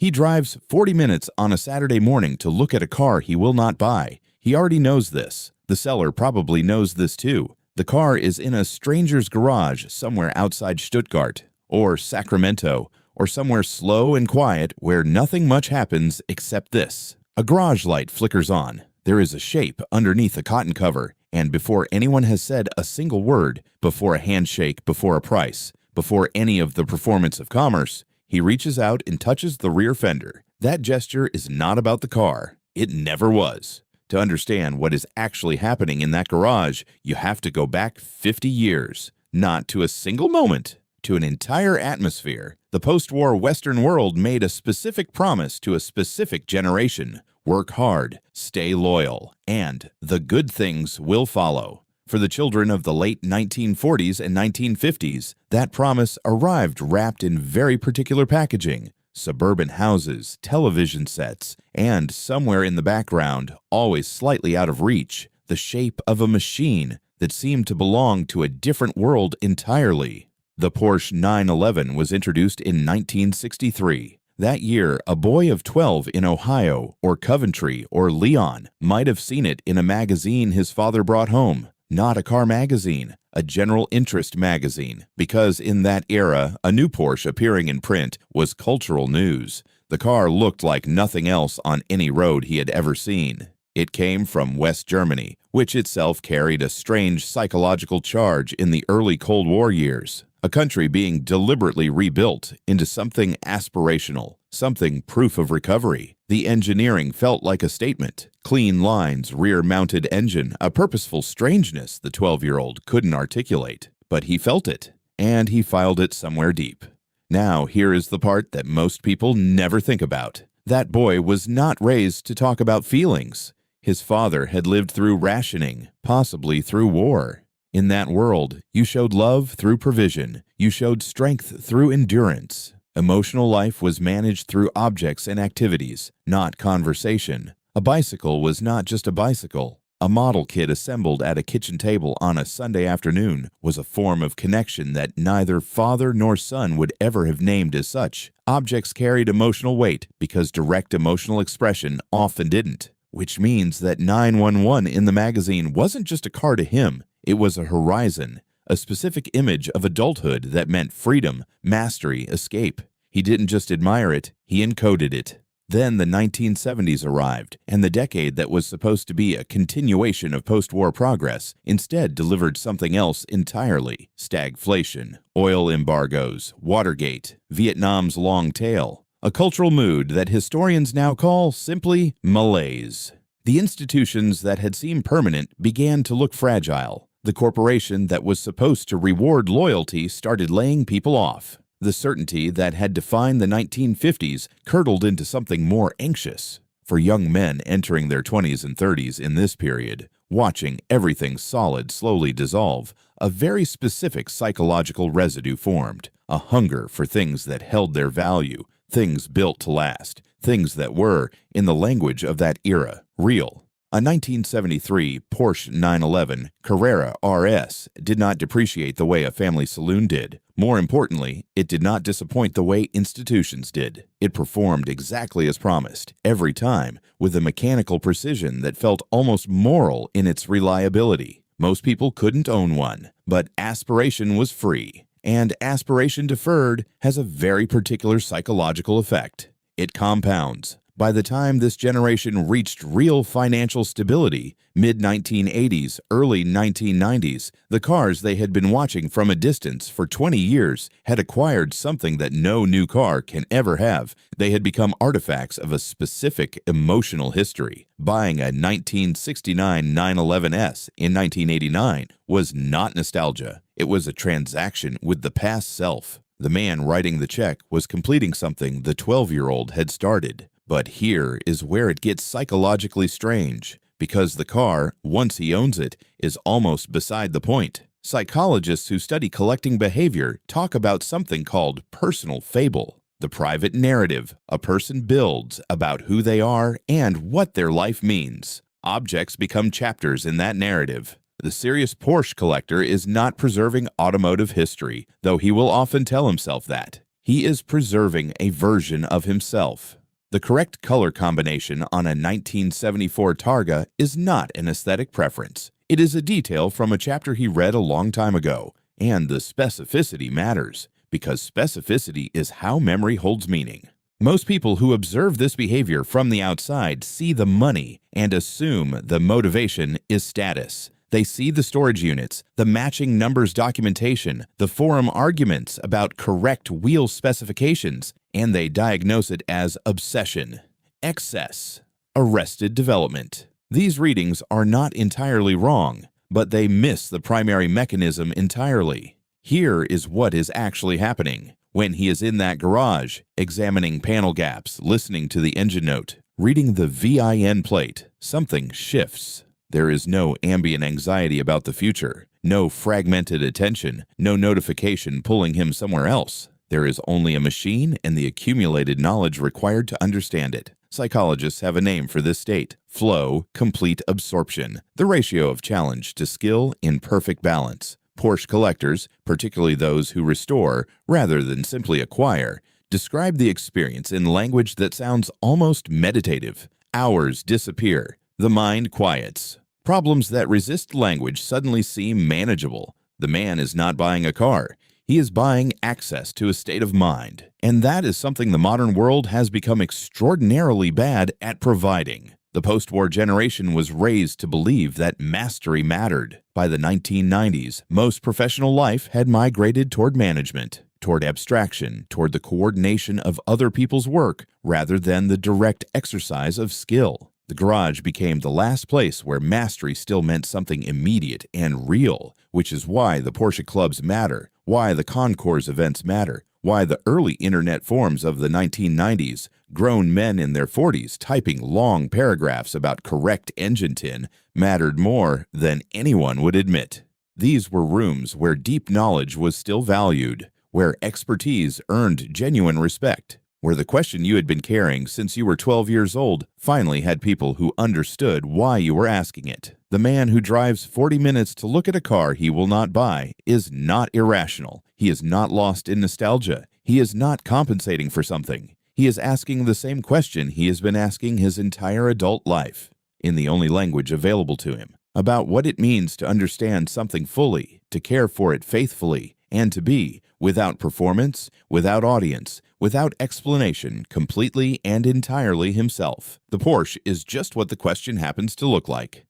He drives 40 minutes on a Saturday morning to look at a car he will not buy. He already knows this. The seller probably knows this too. The car is in a stranger's garage somewhere outside Stuttgart or Sacramento or somewhere slow and quiet where nothing much happens except this. A garage light flickers on. There is a shape underneath a cotton cover, and before anyone has said a single word, before a handshake, before a price, before any of the performance of commerce, he reaches out and touches the rear fender. That gesture is not about the car. It never was. To understand what is actually happening in that garage, you have to go back 50 years. Not to a single moment, to an entire atmosphere. The post-war Western world made a specific promise to a specific generation. Work hard, stay loyal, and the good things will follow. For the children of the late 1940s and 1950s, that promise arrived wrapped in very particular packaging. Suburban houses, television sets, and somewhere in the background, always slightly out of reach, the shape of a machine that seemed to belong to a different world entirely. The Porsche 911 was introduced in 1963. That year, a boy of 12 in Ohio, or Coventry, or Leon might have seen it in a magazine his father brought home. Not a car magazine, a general interest magazine, because in that era, a new Porsche appearing in print was cultural news. The car looked like nothing else on any road he had ever seen. It came from West Germany, which itself carried a strange psychological charge in the early Cold War years. A country being deliberately rebuilt into something aspirational, something proof of recovery. The engineering felt like a statement. Clean lines, rear-mounted engine, a purposeful strangeness the 12-year-old couldn't articulate. But he felt it, and he filed it somewhere deep. Now here is the part that most people never think about. That boy was not raised to talk about feelings. His father had lived through rationing, possibly through war. In that world, you showed love through provision. You showed strength through endurance. Emotional life was managed through objects and activities, not conversation. A bicycle was not just a bicycle. A model kit assembled at a kitchen table on a Sunday afternoon was a form of connection that neither father nor son would ever have named as such. Objects carried emotional weight because direct emotional expression often didn't, which means that 911 in the magazine wasn't just a car to him. It was a horizon, a specific image of adulthood that meant freedom, mastery, escape. He didn't just admire it, he encoded it. Then the 1970s arrived, and the decade that was supposed to be a continuation of post-war progress instead delivered something else entirely. Stagflation, oil embargoes, Watergate, Vietnam's long tail. A cultural mood that historians now call simply malaise. The institutions that had seemed permanent began to look fragile. The corporation that was supposed to reward loyalty started laying people off. The certainty that had defined the 1950s curdled into something more anxious. For young men entering their 20s and 30s in this period, watching everything solid slowly dissolve, a very specific psychological residue formed, a hunger for things that held their value, things built to last, things that were, in the language of that era, real. A 1973 Porsche 911 Carrera RS did not depreciate the way a family saloon did. More importantly, it did not disappoint the way institutions did. It performed exactly as promised, every time, with a mechanical precision that felt almost moral in its reliability. Most people couldn't own one, but aspiration was free. And aspiration deferred has a very particular psychological effect. It compounds. By the time this generation reached real financial stability, mid-1980s, early 1990s, the cars they had been watching from a distance for 20 years had acquired something that no new car can ever have. They had become artifacts of a specific emotional history. Buying a 1969 911S in 1989 was not nostalgia. It was a transaction with the past self. The man writing the check was completing something the 12-year-old had started. But here is where it gets psychologically strange, because the car, once he owns it, is almost beside the point. Psychologists who study collecting behavior talk about something called personal fable, the private narrative a person builds about who they are and what their life means. Objects become chapters in that narrative. The serious Porsche collector is not preserving automotive history, though he will often tell himself that. He is preserving a version of himself. The correct color combination on a 1974 Targa is not an aesthetic preference. It is a detail from a chapter he read a long time ago, and the specificity matters, because specificity is how memory holds meaning. Most people who observe this behavior from the outside see the money and assume the motivation is status. They see the storage units, the matching numbers documentation, the forum arguments about correct wheel specifications, and they diagnose it as obsession, excess, arrested development. These readings are not entirely wrong, but they miss the primary mechanism entirely. Here is what is actually happening. When he is in that garage, examining panel gaps, listening to the engine note, reading the VIN plate, something shifts. There is no ambient anxiety about the future, no fragmented attention, no notification pulling him somewhere else. There is only a machine and the accumulated knowledge required to understand it. Psychologists have a name for this state: flow, complete absorption, the ratio of challenge to skill in perfect balance. Porsche collectors, particularly those who restore rather than simply acquire, describe the experience in language that sounds almost meditative. Hours disappear. The mind quiets. Problems that resist language suddenly seem manageable. The man is not buying a car. He is buying access to a state of mind. And that is something the modern world has become extraordinarily bad at providing. The post-war generation was raised to believe that mastery mattered. By the 1990s, most professional life had migrated toward management, toward abstraction, toward the coordination of other people's work rather than the direct exercise of skill. The garage became the last place where mastery still meant something immediate and real, which is why the Porsche clubs matter, why the concours events matter, why the early internet forums of the 1990s, grown men in their 40s typing long paragraphs about correct engine tin, mattered more than anyone would admit. These were rooms where deep knowledge was still valued, where expertise earned genuine respect, where the question you had been carrying since you were 12 years old finally had people who understood why you were asking it. The man who drives 40 minutes to look at a car he will not buy is not irrational. He is not lost in nostalgia. He is not compensating for something. He is asking the same question he has been asking his entire adult life, in the only language available to him, about what it means to understand something fully, to care for it faithfully, and to be, without performance, without audience, without explanation, completely and entirely himself. The Porsche is just what the question happens to look like.